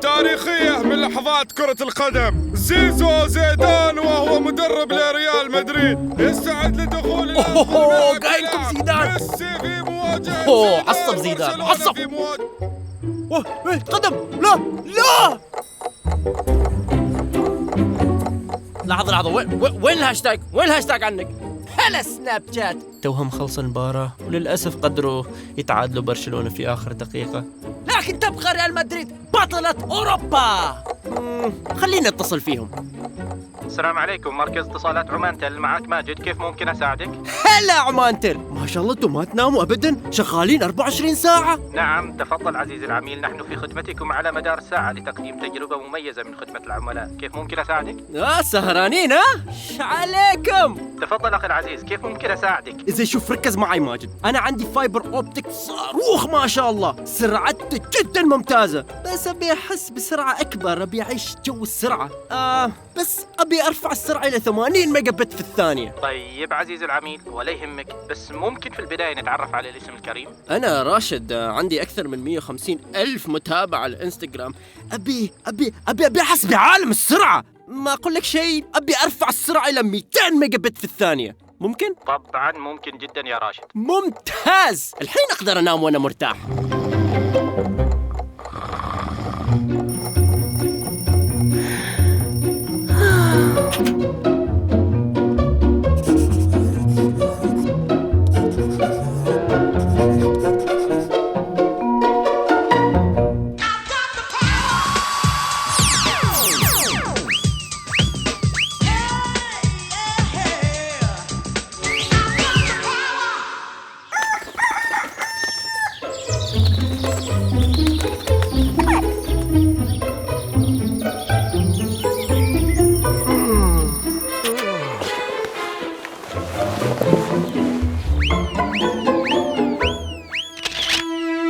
تاريخية من لحظات كرة القدم. زيزو زيدان وهو مدرب لريال مدريد يستعد لدخول اوه قايلكم زيدان. ميسي في مواجهة اوه عصب زيدان عصب. قدم. لا لا لحظة وين الهاشتاج؟ وين الهاشتاج عنك؟ هلا سناب شات. توهم خلص المباراة وللأسف قدروا يتعادلوا برشلونة في آخر دقيقة، لكن تبقى ريال مدريد بطلة أوروبا. خلينا نتصل فيهم. السلام عليكم، مركز اتصالات عمانتل، معك ماجد، كيف ممكن أساعدك؟ هلا عمانتل، ما شاء الله انتم ما تناموا أبدا، شغالين 24 ساعة. نعم، تفضل عزيزي العميل، نحن في خدمتكم على مدار الساعة لتقديم تجربة مميزة من خدمة العملاء. كيف ممكن أساعدك؟ سهرانين ايش عليكم؟ تفضل أخي العزيز، كيف ممكن أساعدك؟ إذا شوف ركز معي ماجد، أنا عندي فايبر أوبتيك صاروخ ما شاء الله، سرعته جدا ممتازة، بس أبي أحس بسرعة أكبر، أبي أعيش جو السرعة. بس أبي أرفع السرعة إلى 80 ميجا بت في الثانية. طيب عزيزي العميل، ولا يهمك، بس ممكن في البداية نتعرف على الاسم الكريم؟ أنا راشد، عندي أكثر من 150 ألف متابع على الإنستغرام. أبي أحس بعالم السرعة، ما أقول لك شيء، أبي أرفع السرعة إلى 200 ميجا بت في الثانية. ممكن؟ طبعا ممكن جدا يا راشد. ممتاز، الحين أقدر أنام وأنا مرتاح.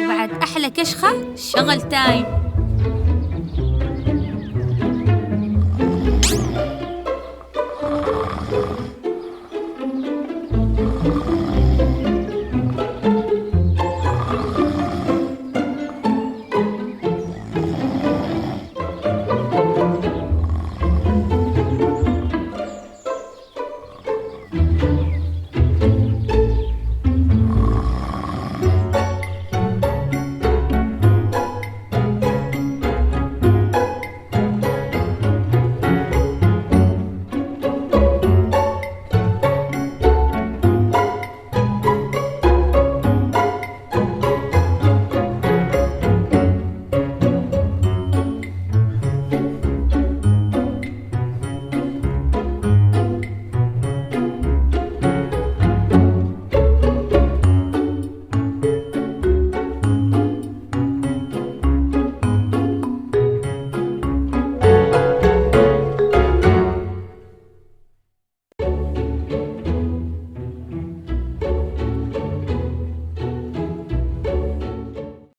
وبعد أحلى كشخة شغل تايم.